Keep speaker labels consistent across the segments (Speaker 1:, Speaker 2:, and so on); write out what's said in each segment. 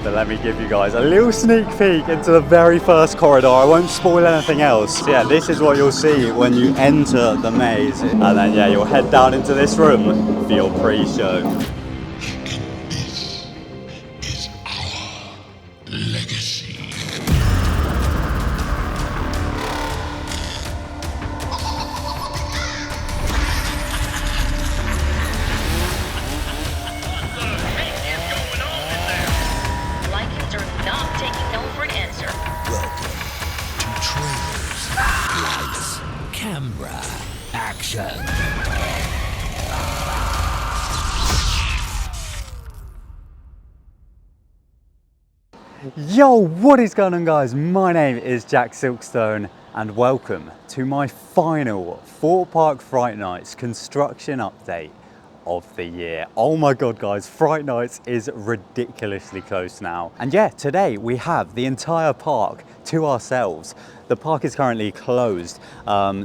Speaker 1: But let me give you guys a little sneak peek into the very first corridor. I won't spoil anything else. So yeah, this is what you'll see when you enter the maze. And then yeah, you'll head down into this room for your pre-show.
Speaker 2: This is our legacy.
Speaker 3: Camera action.
Speaker 1: Yo, what is going on, guys? My name is TheJackSilkstone and welcome to my final Thorpe Park Fright Nights construction update of the year. Oh my god, guys, Fright Nights is ridiculously close now. And yeah, today we have the entire park to ourselves. The park is currently closed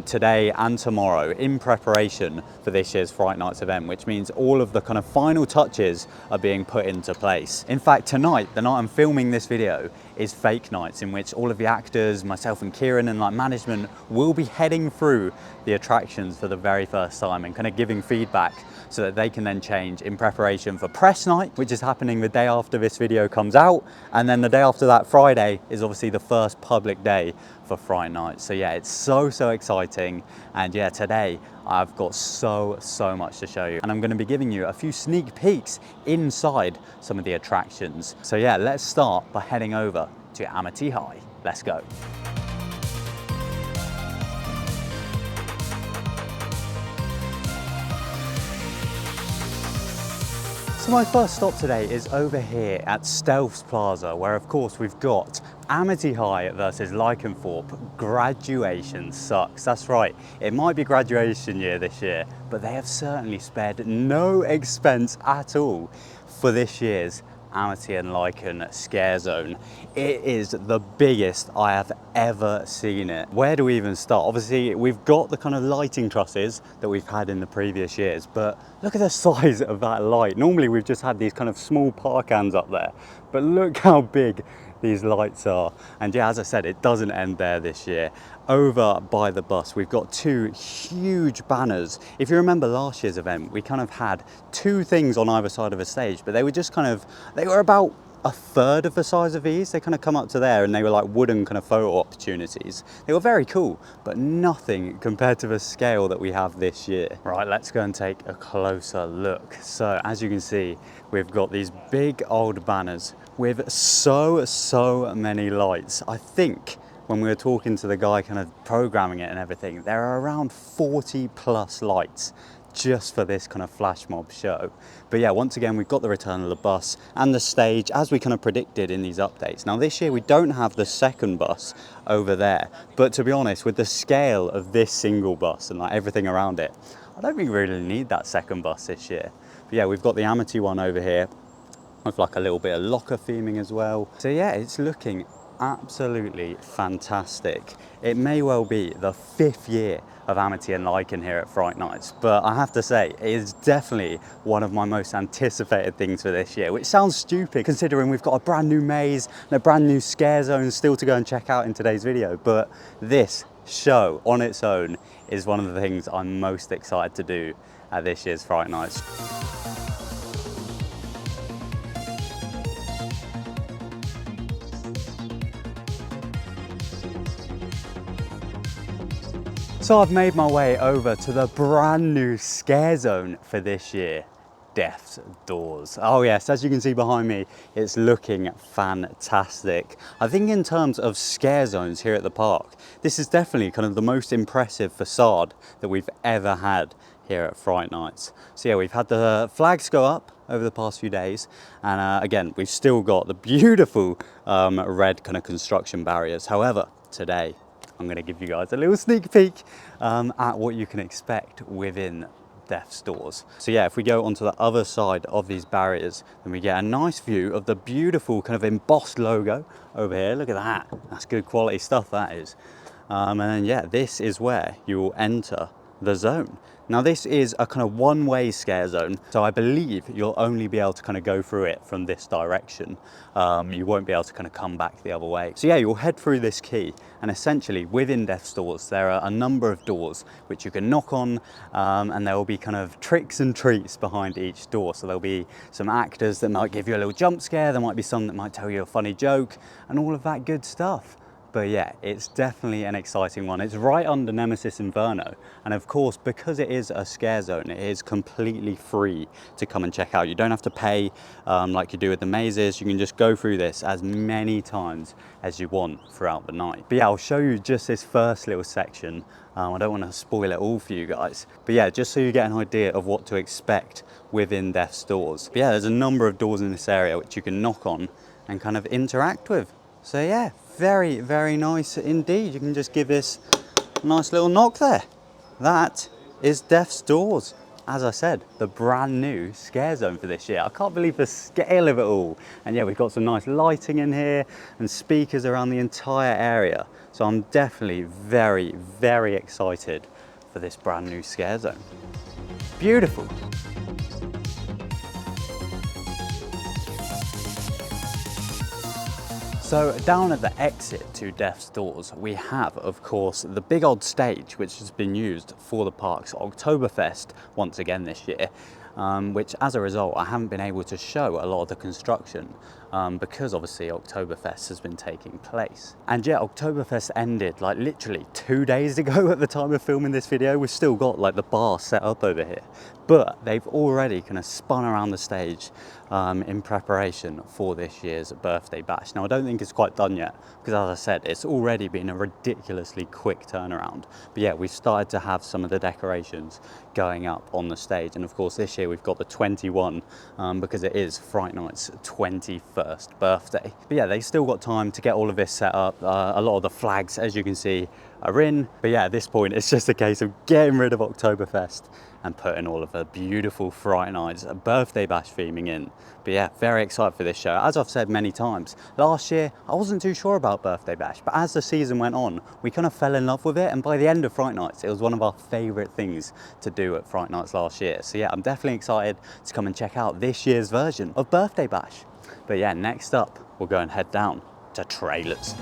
Speaker 1: today and tomorrow in preparation for this year's Fright Nights event, which means all of the kind of final touches are being put into place. In fact, tonight, the night I'm filming this video, is Fake Nights, in which all of the actors, myself and Kieran and like management will be heading through the attractions for the very first time and kind of giving feedback so that they can then change in preparation for press night, which is happening the day after this video comes out. And then the day after that, Friday, is obviously the first public day for Fright Night. So yeah, it's so exciting. And yeah, today I've got so much to show you, and I'm going to be giving you a few sneak peeks inside some of the attractions. So yeah, let's start by heading over to Amity High. Let's go. So my first stop today is over here at Stealth's Plaza, where of course we've got Amity High versus Thorpe. Graduation sucks. That's right, it might be graduation year this year, but they have certainly spared no expense at all for this year's Amity and Lycan scare zone. It is the biggest I have ever seen it. Where do we even start? Obviously, we've got the kind of lighting trusses that we've had in the previous years, but look at the size of that light. Normally, we've just had these kind of small park cans up there, but look how big these lights are. And yeah, as I said, it doesn't end there this year. Over by the bus, we've got two huge banners. If you remember last year's event, we kind of had two things on either side of a stage, but they were just kind of, they were about a third of the size of these. They kind of come up to there and they were like wooden kind of photo opportunities. They were very cool, but nothing compared to the scale that we have this year. Right, let's go and take a closer look. So as you can see, we've got these big old banners with so many lights. I think when we were talking to the guy kind of programming it and everything, there are around 40 plus lights just for this kind of flash mob show. But yeah, once again, we've got the return of the bus and the stage as we kind of predicted in these updates. Now this year we don't have the second bus over there, but to be honest, with the scale of this single bus and like everything around it, I don't think we really need that second bus this year. But yeah, we've got the Amity one over here with like a little bit of locker theming as well. So yeah, it's looking absolutely fantastic. It may well be the 5th year of Amity and Lycan here at Fright Nights, but I have to say it is definitely one of my most anticipated things for this year, which sounds stupid considering we've got a brand new maze and a brand new scare zone still to go and check out in today's video. But this show on its own is one of the things I'm most excited to do at this year's Fright Nights. So I've made my way over to the brand new scare zone for this year, Death's Doors. Oh yes, as you can see behind me, it's looking fantastic. I think in terms of scare zones here at the park, this is definitely kind of the most impressive facade that we've ever had here at Fright Nights. So yeah, we've had the flags go up over the past few days, and again, we've still got the beautiful red kind of construction barriers. However, today, I'm going to give you guys a little sneak peek at what you can expect within Death's Doors. So yeah, if we go onto the other side of these barriers, then we get a nice view of the beautiful kind of embossed logo over here. Look at that. That's good quality stuff, that is. And then yeah, this is where you will enter the zone. Now this is a kind of one-way scare zone, so I believe you'll only be able to kind of go through it from this direction. You won't be able to kind of come back the other way. So yeah, you'll head through this key, and essentially within death stores there are a number of doors which you can knock on, and there will be kind of tricks and treats behind each door. So there'll be some actors that might give you a little jump scare, there might be some that might tell you a funny joke, and all of that good stuff. But yeah, it's definitely an exciting one. It's right under Nemesis Inferno. And of course, because it is a scare zone, it is completely free to come and check out. You don't have to pay like you do with the mazes. You can just go through this as many times as you want throughout the night. But yeah, I'll show you just this first little section. I don't want to spoil it all for you guys. But yeah, just so you get an idea of what to expect within death stores. But yeah, there's a number of doors in this area which you can knock on and kind of interact with. So yeah, very, very nice indeed. You can just give this a nice little knock there. That is Death's Doors. As I said, the brand new scare zone for this year. I can't believe the scale of it all. And yeah, we've got some nice lighting in here and speakers around the entire area. So I'm definitely very, very excited for this brand new scare zone. Beautiful. So down at the exit to Death's Doors, we have, of course, the big old stage, which has been used for the park's Oktoberfest once again this year, which as a result, I haven't been able to show a lot of the construction because obviously Oktoberfest has been taking place. And yeah, Oktoberfest ended like literally 2 days ago at the time of filming this video. We've still got like the bar set up over here, but they've already kind of spun around the stage in preparation for this year's birthday bash. Now I don't think it's quite done yet because, as I said, it's already been a ridiculously quick turnaround. But yeah, we've started to have some of the decorations going up on the stage, and of course this year we've got the 21 because it is Fright Night's 21st birthday. But yeah, they've still got time to get all of this set up. A lot of the flags, as you can see, are in. But yeah, at this point it's just a case of getting rid of Oktoberfest and putting all of the beautiful Fright Nights birthday bash theming in. But yeah, very excited for this show. As I've said many times, last year I wasn't too sure about birthday bash, but as the season went on, we kind of fell in love with it, and by the end of Fright Nights, it was one of our favourite things to do at Fright Nights last year. So yeah, I'm definitely excited to come and check out this year's version of birthday bash. But yeah, next up, we'll go and head down to trailers.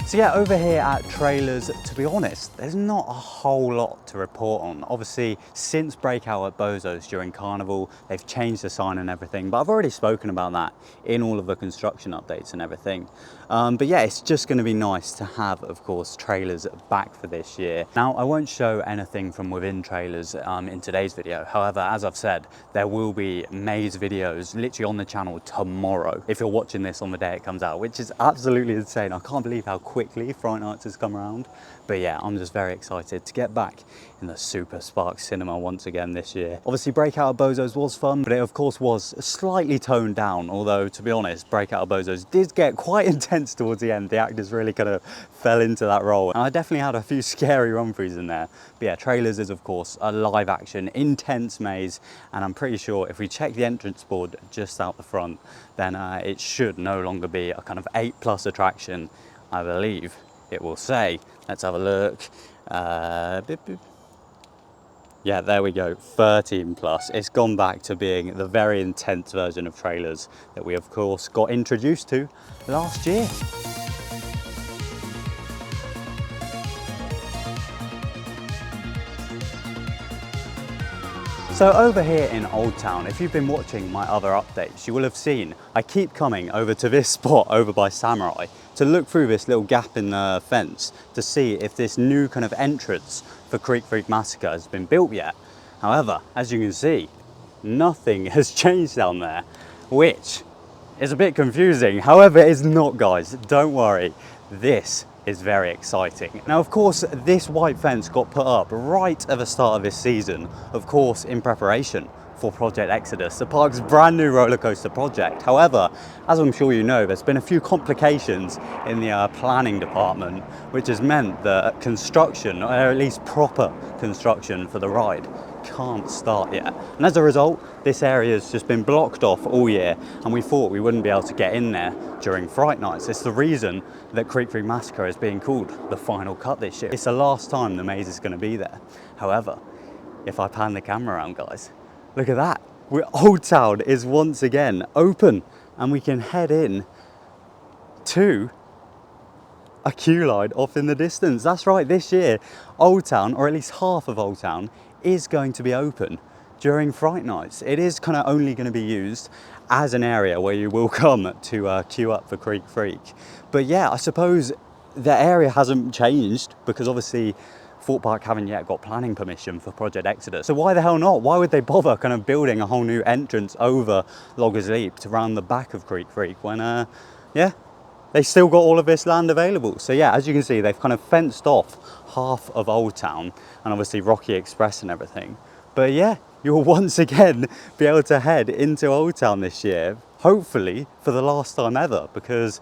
Speaker 1: So yeah, over here at trailers, to be honest, there's not a whole lot to report on. Obviously, since Breakout at Bozo's during Carnival, they've changed the sign and everything, but I've already spoken about that in all of the construction updates and everything. But yeah, it's just gonna be nice to have, of course, trailers back for this year. Now, I won't show anything from within trailers in today's video. However, as I've said, there will be maze videos literally on the channel tomorrow, if you're watching this on the day it comes out, which is absolutely insane. I can't believe how quickly Fright Nights has come around. But yeah, I'm just very excited to get back in the Super Spark cinema once again this year. Obviously, Breakout at Bozo's was fun, but it of course was slightly toned down, although to be honest, Breakout at Bozo's did get quite intense towards the end. The actors really kind of fell into that role, and I definitely had a few scary run-throughs in there. But yeah, trailers is of course a live action, intense maze, and I'm pretty sure if we check the entrance board just out the front, then it should no longer be a kind of 8+ attraction. I believe it will say, let's have a look, yeah, there we go, 13+. It's gone back to being the very intense version of trailers that we of course got introduced to last year. So over here in Old Town, if you've been watching my other updates, you will have seen I keep coming over to this spot over by Samurai to look through this little gap in the fence to see if this new kind of entrance for Creek Freak Massacre has been built yet. However, as you can see, nothing has changed down there, which is a bit confusing. However, it's not, guys, don't worry. This is very exciting. Now, of course, this white fence got put up right at the start of this season, of course, in preparation for Project Exodus, the park's brand new roller coaster project. However, as I'm sure you know, there's been a few complications in the planning department, which has meant that construction, or at least proper construction for the ride, can't start yet. And as a result, this area has just been blocked off all year, and we thought we wouldn't be able to get in there during Fright Nights. It's the reason that Creek Freak Massacre is being called the final cut this year. It's the last time the maze is going to be there. However, if I pan the camera around, guys, look at that. Old Town is once again open, and we can head in to a queue line off in the distance. That's right, this year, Old Town, or at least half of Old Town, is going to be open during Fright Nights. It is kind of only going to be used as an area where you will come to queue up for Creek Freak. But yeah, I suppose the area hasn't changed because obviously Thorpe Park haven't yet got planning permission for Project Exodus. So why the hell not? Why would they bother kind of building a whole new entrance over Loggers Leap to round the back of Creek Freak when, yeah, they still got all of this land available. So yeah, as you can see, they've kind of fenced off half of Old Town and obviously Rocky Express and everything. But yeah, you'll once again be able to head into Old Town this year, hopefully for the last time ever, because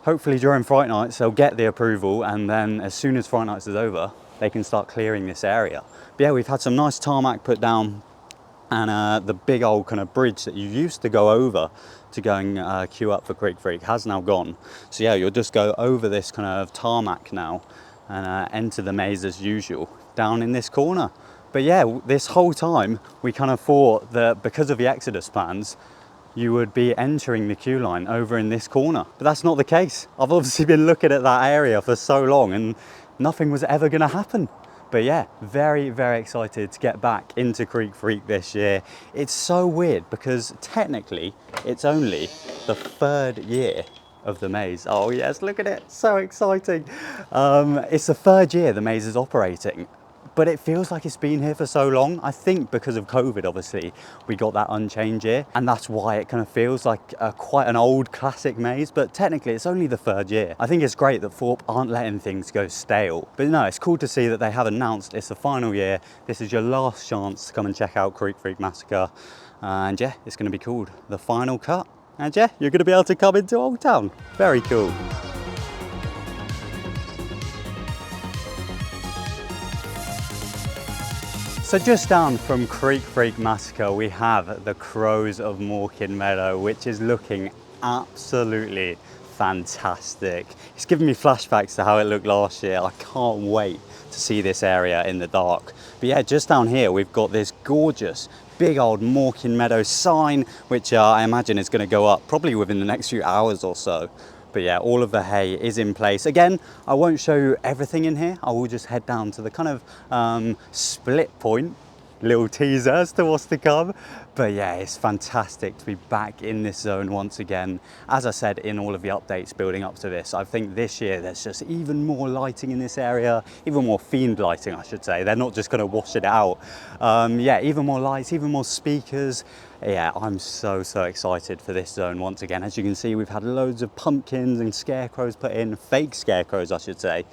Speaker 1: hopefully during Fright Nights they'll get the approval, and then as soon as Fright Nights is over, they can start clearing this area. But yeah, we've had some nice tarmac put down, and the big old kind of bridge that you used to go over to go and queue up for Creek Freak has now gone. So yeah, you'll just go over this kind of tarmac now and enter the maze as usual down in this corner. But yeah, this whole time we kind of thought that because of the Exodus plans, you would be entering the queue line over in this corner. But that's not the case. I've obviously been looking at that area for so long and nothing was ever gonna happen. But yeah, very, very excited to get back into Creek Freak this year. It's so weird because technically it's only the 3rd year of the maze. Oh yes, look at it, so exciting. It's the 3rd year the maze is operating, but it feels like it's been here for so long. I think because of COVID, obviously, we got that unchanged year, and that's why it kind of feels like quite an old classic maze, but technically it's only the 3rd year. I think it's great that Thorpe aren't letting things go stale. But no, it's cool to see that they have announced it's the final year. This is your last chance to come and check out Creek Freak Massacre. And yeah, it's gonna be called the final cut. And yeah, you're gonna be able to come into Old Town. Very cool. So just down from Creek Freak Massacre, we have the Crows of Mawkin Meadow, which is looking absolutely fantastic. It's giving me flashbacks to how it looked last year. I can't wait to see this area in the dark. But yeah, just down here, we've got this gorgeous big old Mawkin Meadow sign, which I imagine is going to go up probably within the next few hours or so. But yeah, all of the hay is in place. Again, I won't show you everything in here. I will just head down to the kind of split point, little teaser as to what's to come. But yeah, it's fantastic to be back in this zone once again. As I said in all of the updates building up to this, I think this year there's just even more lighting in this area, even more themed lighting, I should say. They're not just gonna wash it out. Yeah, even more lights, even more speakers. Yeah, I'm so excited for this zone once again. As you can see, we've had loads of pumpkins and scarecrows put in, fake scarecrows, I should say.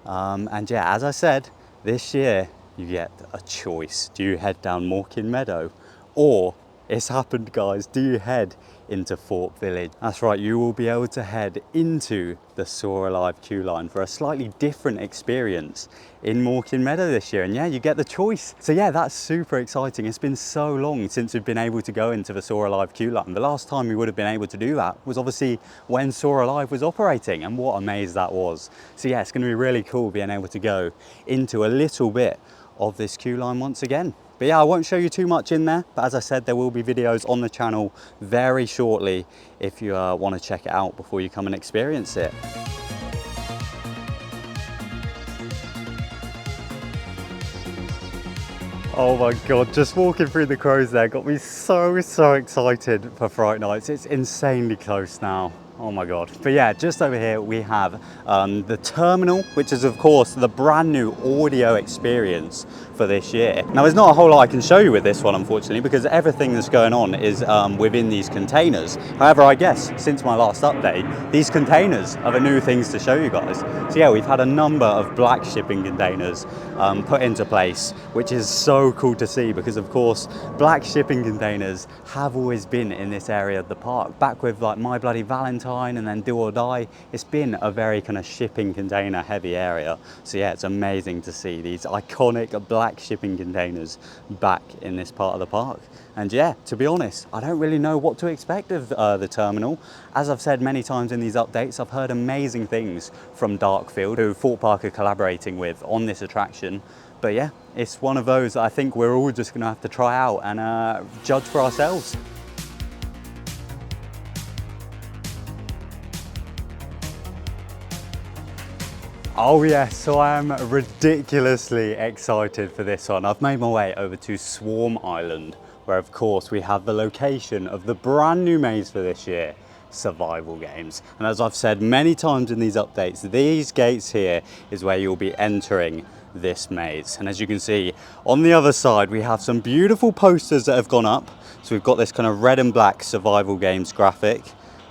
Speaker 1: And yeah, as I said, this year you get a choice. Do you head down Mawkin Meadow, or it's happened, guys, do you head into Thorpe Village? That's right, you will be able to head into the Saw Alive queue line for a slightly different experience in Mawkin Meadow this year. And yeah, you get the choice. So yeah, that's super exciting. It's been so long since we've been able to go into the Saw Alive queue line. The last time we would have been able to do that was obviously when Saw Alive was operating, and what a maze that was. So yeah, it's going to be really cool being able to go into a little bit of this queue line once again. But yeah, I won't show you too much in there, but as I said, there will be videos on the channel very shortly if you want to check it out before you come and experience it. Oh my God, just walking through the Crows there got me so excited for Fright Nights. It's insanely close now. Oh my God. But yeah, just over here we have the terminal, which is of course the brand new audio experience for this year. Now there's not a whole lot I can show you with this one, unfortunately, because everything that's going on is within these containers. However, I guess since my last update, these containers are the new things to show you guys. So yeah, we've had a number of black shipping containers put into place, which is so cool to see, because of course black shipping containers have always been in this area of the park. Back with like My Bloody Valentine and then Do or Die, it's been a very kind of shipping container heavy area. So yeah, it's amazing to see these iconic black shipping containers back in this part of the park. And yeah, to be honest, I don't really know what to expect of the terminal. As I've said many times in these updates, I've heard amazing things from Darkfield, who Thorpe Park are collaborating with on this attraction. But yeah, it's one of those that I think we're all just gonna have to try out and judge for ourselves. Oh yes, so I am ridiculously excited for this one. I've made my way over to Swarm Island, where of course we have the location of the brand new maze for this year, Survival Games. And as I've said many times in these updates, these gates here is where you'll be entering this maze. And as you can see, on the other side, we have some beautiful posters that have gone up. So we've got this kind of red and black Survival Games graphic.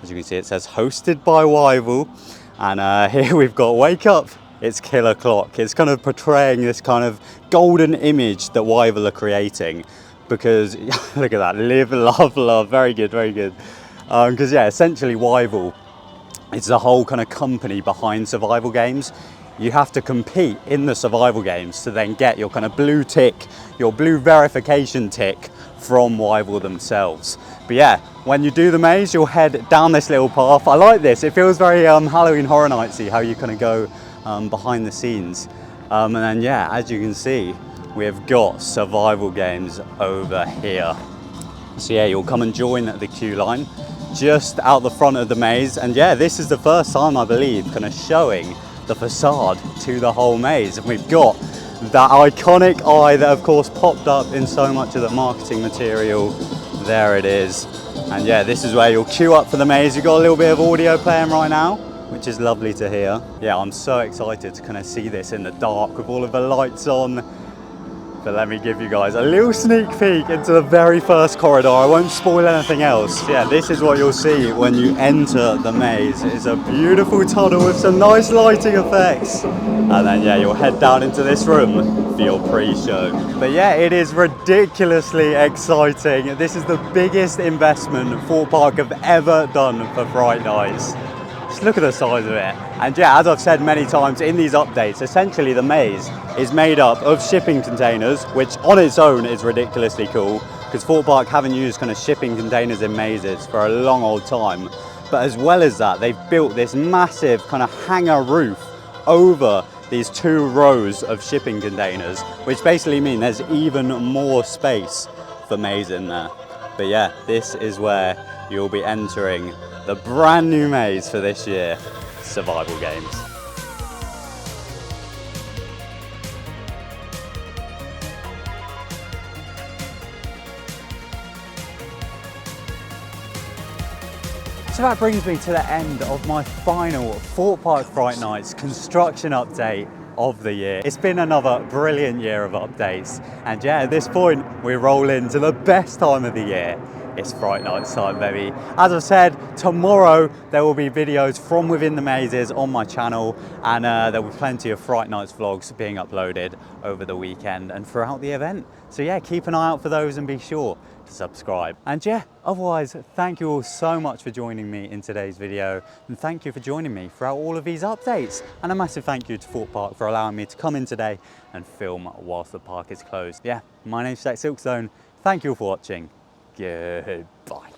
Speaker 1: As you can see, it says hosted by Wyville. And here we've got Wake Up, It's Killer Clock. It's kind of portraying this kind of golden image that Wyville are creating, because look at that, live, love, love. Very good, very good. Because yeah, essentially Wyville, it's the whole kind of company behind survival games. You have to compete in the survival games to then get your kind of blue tick, your blue verification tick from Wyville themselves. But yeah, when you do the maze, you'll head down this little path. I like this. It feels very Halloween Horror Nightsy, how you kind of go behind the scenes. And then yeah, as you can see, we've got survival games over here. So yeah, you'll come and join the queue line just out the front of the maze. And yeah, this is the first time, I believe, kind of showing the facade to the whole maze. And we've got that iconic eye that of course popped up in so much of the marketing material. There it is. And yeah, this is where you'll queue up for the maze. You've got a little bit of audio playing right now, which is lovely to hear. Yeah, I'm so excited to kind of see this in the dark with all of the lights on. But let me give you guys a little sneak peek into the very first corridor. I won't spoil anything else. Yeah, this is what you'll see when you enter the maze. It's a beautiful tunnel with some nice lighting effects. And then yeah, you'll head down into this room for your pre-show. But yeah, it is ridiculously exciting. This is the biggest investment Thorpe Park have ever done for Fright Nights. Just look at the size of it. And yeah, as I've said many times in these updates, essentially the maze is made up of shipping containers, which on its own is ridiculously cool, because Thorpe Park haven't used kind of shipping containers in mazes for a long old time. But as well as that, they've built this massive kind of hangar roof over these 2 rows of shipping containers, which basically mean there's even more space for maze in there. But yeah, this is where you'll be entering the brand new maze for this year, Survival Games. So that brings me to the end of my final Thorpe Park Fright Nights construction update of the year. It's been another brilliant year of updates. And yeah, at this point, we roll into the best time of the year. It's Fright Nights time, baby. As I've said, tomorrow there will be videos from within the mazes on my channel, and there will be plenty of Fright Nights vlogs being uploaded over the weekend and throughout the event. So yeah, keep an eye out for those and be sure to subscribe. And yeah, otherwise, thank you all so much for joining me in today's video, and thank you for joining me throughout all of these updates. And a massive thank you to Thorpe Park for allowing me to come in today and film whilst the park is closed. Yeah, my name's TheJackSilkstone. Thank you all for watching. Goodbye.